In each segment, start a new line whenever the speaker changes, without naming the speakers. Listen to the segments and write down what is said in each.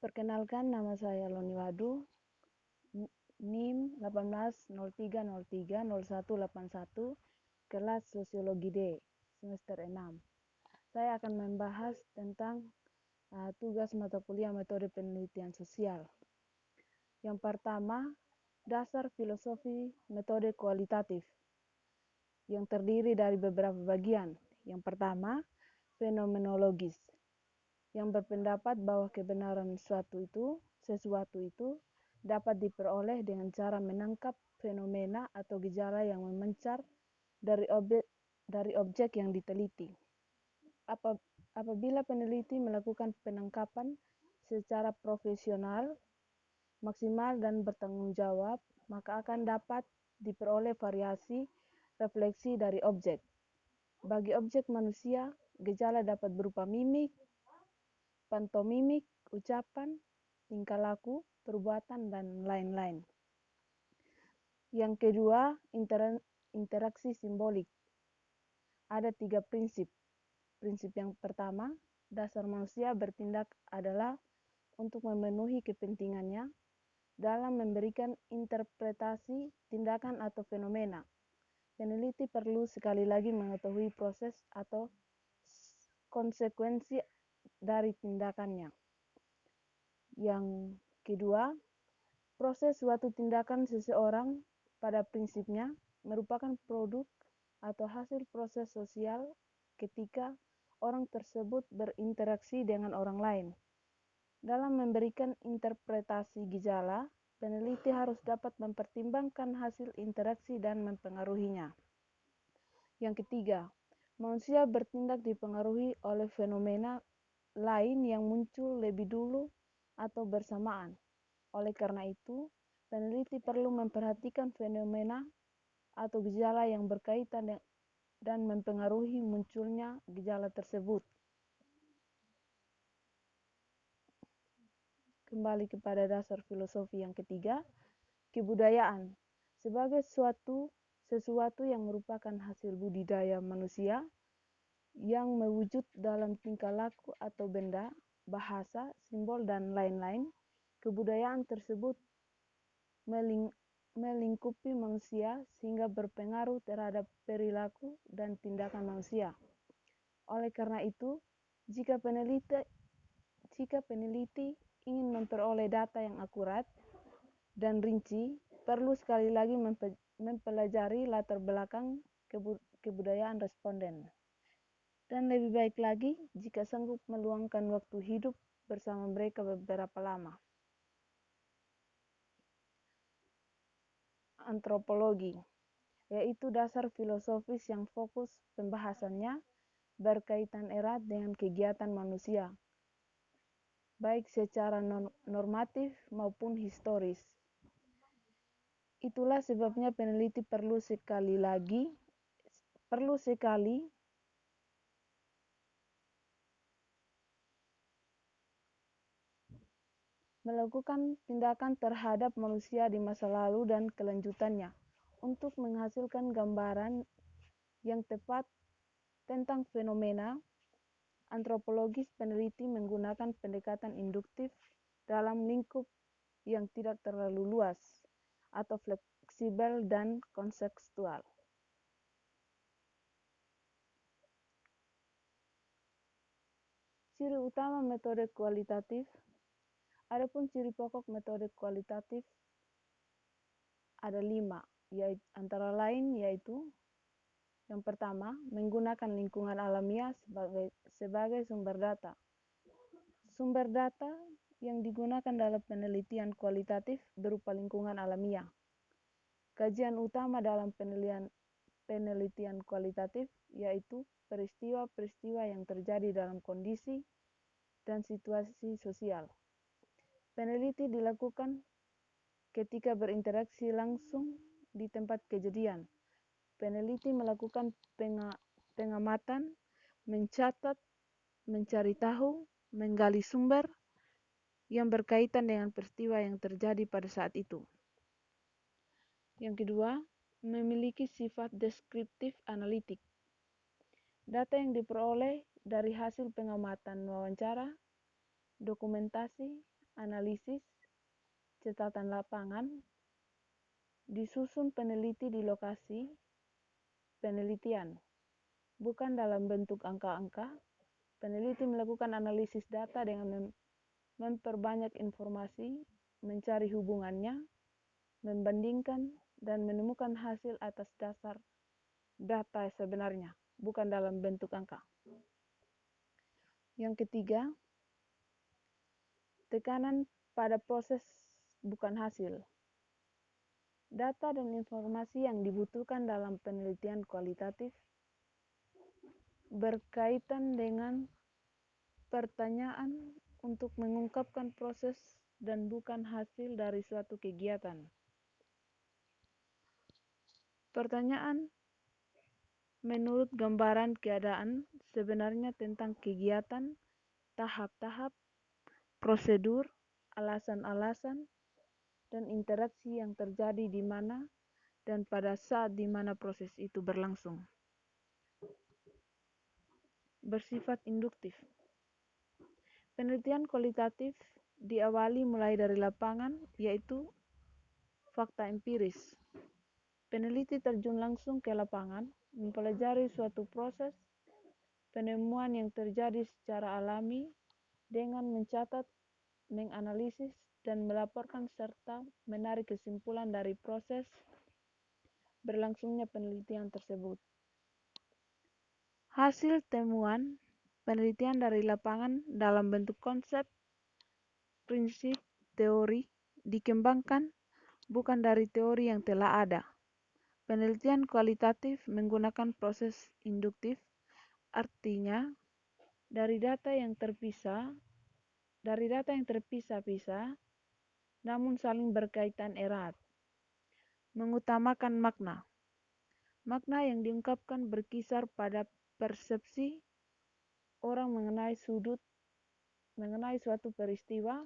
Perkenalkan, nama saya Loni Wadu, NIM 1803030181, kelas Sosiologi D, semester 6. Saya akan membahas tentang tugas mata kuliah metode penelitian sosial. Yang pertama, dasar filosofi metode kualitatif, yang terdiri dari beberapa bagian. Yang pertama, fenomenologis, yang berpendapat bahwa kebenaran sesuatu itu dapat diperoleh dengan cara menangkap fenomena atau gejala yang memancar dari objek yang diteliti. Apabila peneliti melakukan penangkapan secara profesional, maksimal dan bertanggung jawab, maka akan dapat diperoleh variasi refleksi dari objek. Bagi objek manusia, gejala dapat berupa mimik, pantomimik, ucapan, tingkah laku, perbuatan, dan lain-lain. Yang kedua, interaksi simbolik. Ada 3 prinsip. Prinsip yang pertama, dasar manusia bertindak adalah untuk memenuhi kepentingannya dalam memberikan interpretasi tindakan atau fenomena. Peneliti perlu sekali lagi mengetahui proses atau konsekuensi dari tindakannya. Yang kedua, proses suatu tindakan seseorang pada prinsipnya merupakan produk atau hasil proses sosial ketika orang tersebut berinteraksi dengan orang lain. Dalam memberikan interpretasi gejala, peneliti harus dapat mempertimbangkan hasil interaksi dan mempengaruhinya. Yang ketiga, manusia bertindak dipengaruhi oleh fenomena lain yang muncul lebih dulu atau bersamaan. Oleh karena itu, peneliti perlu memperhatikan fenomena atau gejala yang berkaitan dan mempengaruhi munculnya gejala tersebut. Kembali kepada dasar filosofi yang ketiga, kebudayaan sebagai sesuatu yang merupakan hasil budidaya manusia yang mewujud dalam tingkah laku atau benda, bahasa, simbol, dan lain-lain. Kebudayaan tersebut melingkupi manusia sehingga berpengaruh terhadap perilaku dan tindakan manusia. Oleh karena itu, jika peneliti ingin memperoleh data yang akurat dan rinci, perlu sekali lagi mempelajari latar belakang kebudayaan responden. Dan lebih baik lagi jika sanggup meluangkan waktu hidup bersama mereka beberapa lama. Antropologi, yaitu dasar filosofis yang fokus pembahasannya berkaitan erat dengan kegiatan manusia, baik secara normatif maupun historis. Itulah sebabnya peneliti perlu sekali melakukan tindakan terhadap manusia di masa lalu dan kelanjutannya untuk menghasilkan gambaran yang tepat tentang fenomena antropologis. Peneliti menggunakan pendekatan induktif dalam lingkup yang tidak terlalu luas atau fleksibel dan kontekstual. Ciri utama metode kualitatif. Adapun ciri pokok metode kualitatif ada 5, antara lain yaitu yang pertama, menggunakan lingkungan alamiah sebagai sumber data. Sumber data yang digunakan dalam penelitian kualitatif berupa lingkungan alamiah. Kajian utama dalam penelitian kualitatif yaitu peristiwa-peristiwa yang terjadi dalam kondisi dan situasi sosial. Peneliti dilakukan ketika berinteraksi langsung di tempat kejadian. Peneliti melakukan pengamatan, mencatat, mencari tahu, menggali sumber yang berkaitan dengan peristiwa yang terjadi pada saat itu. Yang kedua, memiliki sifat deskriptif analitik. Data yang diperoleh dari hasil pengamatan wawancara, dokumentasi, analisis, catatan lapangan, disusun peneliti di lokasi penelitian, bukan dalam bentuk angka-angka. Peneliti melakukan analisis data dengan memperbanyak informasi, mencari hubungannya, membandingkan, dan menemukan hasil atas dasar data sebenarnya, bukan dalam bentuk angka. Yang ketiga, tekanan pada proses bukan hasil. Data dan informasi yang dibutuhkan dalam penelitian kualitatif berkaitan dengan pertanyaan untuk mengungkapkan proses dan bukan hasil dari suatu kegiatan. Pertanyaan menurut gambaran keadaan sebenarnya tentang kegiatan, tahap-tahap, prosedur, alasan-alasan, dan interaksi yang terjadi di mana dan pada saat di mana proses itu berlangsung. Bersifat induktif. Penelitian kualitatif diawali mulai dari lapangan, yaitu fakta empiris. Peneliti terjun langsung ke lapangan, mempelajari suatu proses, penemuan yang terjadi secara alami dengan mencatat, menganalisis, dan melaporkan serta menarik kesimpulan dari proses berlangsungnya penelitian tersebut. Hasil temuan penelitian dari lapangan dalam bentuk konsep, prinsip, teori dikembangkan bukan dari teori yang telah ada. Penelitian kualitatif menggunakan proses induktif, artinya dari data yang terpisah-pisah namun saling berkaitan erat. Mengutamakan makna. Makna yang diungkapkan berkisar pada persepsi orang mengenai suatu peristiwa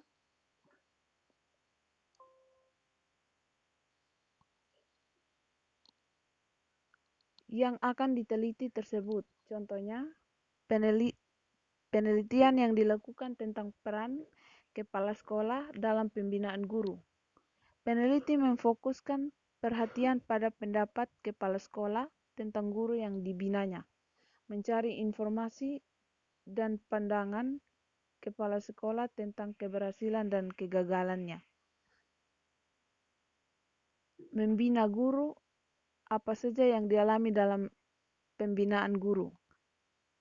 yang akan diteliti tersebut. Contohnya, penelitian yang dilakukan tentang peran kepala sekolah dalam pembinaan guru. Peneliti memfokuskan perhatian pada pendapat kepala sekolah tentang guru yang dibinanya, mencari informasi dan pandangan kepala sekolah tentang keberhasilan dan kegagalannya. Membina guru, apa saja yang dialami dalam pembinaan guru,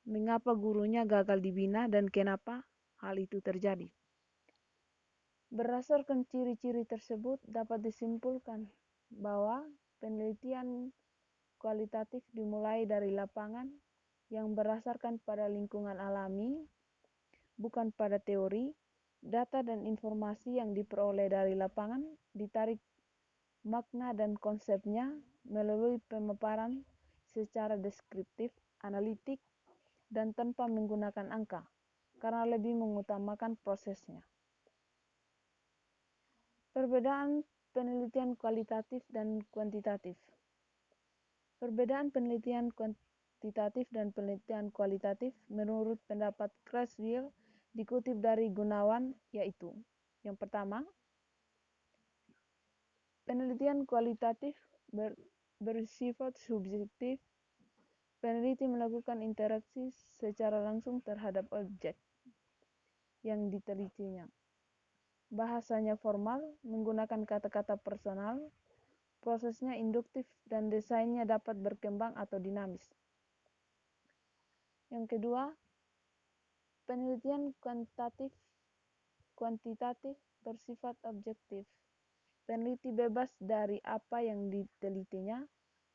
mengapa gurunya gagal dibina dan kenapa hal itu terjadi. Berdasarkan ciri-ciri tersebut dapat disimpulkan bahwa penelitian kualitatif dimulai dari lapangan yang berdasarkan pada lingkungan alami, bukan pada teori. Data dan informasi yang diperoleh dari lapangan ditarik makna dan konsepnya melalui pemaparan secara deskriptif, analitik, dan tanpa menggunakan angka, karena lebih mengutamakan prosesnya. Perbedaan penelitian kualitatif dan kuantitatif. Perbedaan penelitian kuantitatif dan penelitian kualitatif menurut pendapat Creswell dikutip dari Gunawan, yaitu: yang pertama, penelitian kualitatif bersifat subjektif. Peneliti melakukan interaksi secara langsung terhadap objek yang ditelitinya. Bahasanya formal, menggunakan kata-kata personal, prosesnya induktif, dan desainnya dapat berkembang atau dinamis. Yang kedua, penelitian kuantitatif bersifat objektif. Peneliti bebas dari apa yang ditelitinya,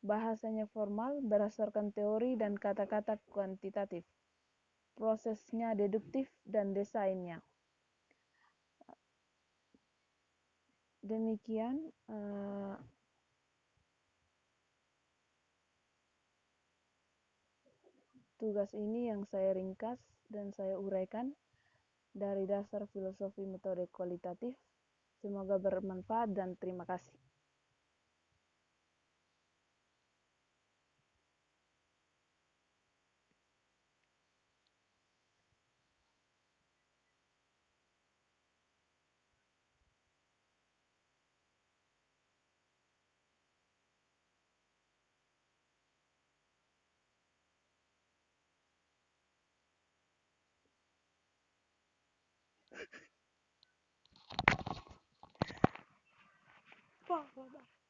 bahasanya formal berdasarkan teori dan kata-kata kuantitatif. Prosesnya deduktif dan desainnya. Demikian tugas ini yang saya ringkas dan saya uraikan dari dasar filosofi metode kualitatif. Semoga bermanfaat dan terima kasih.
Bye-bye.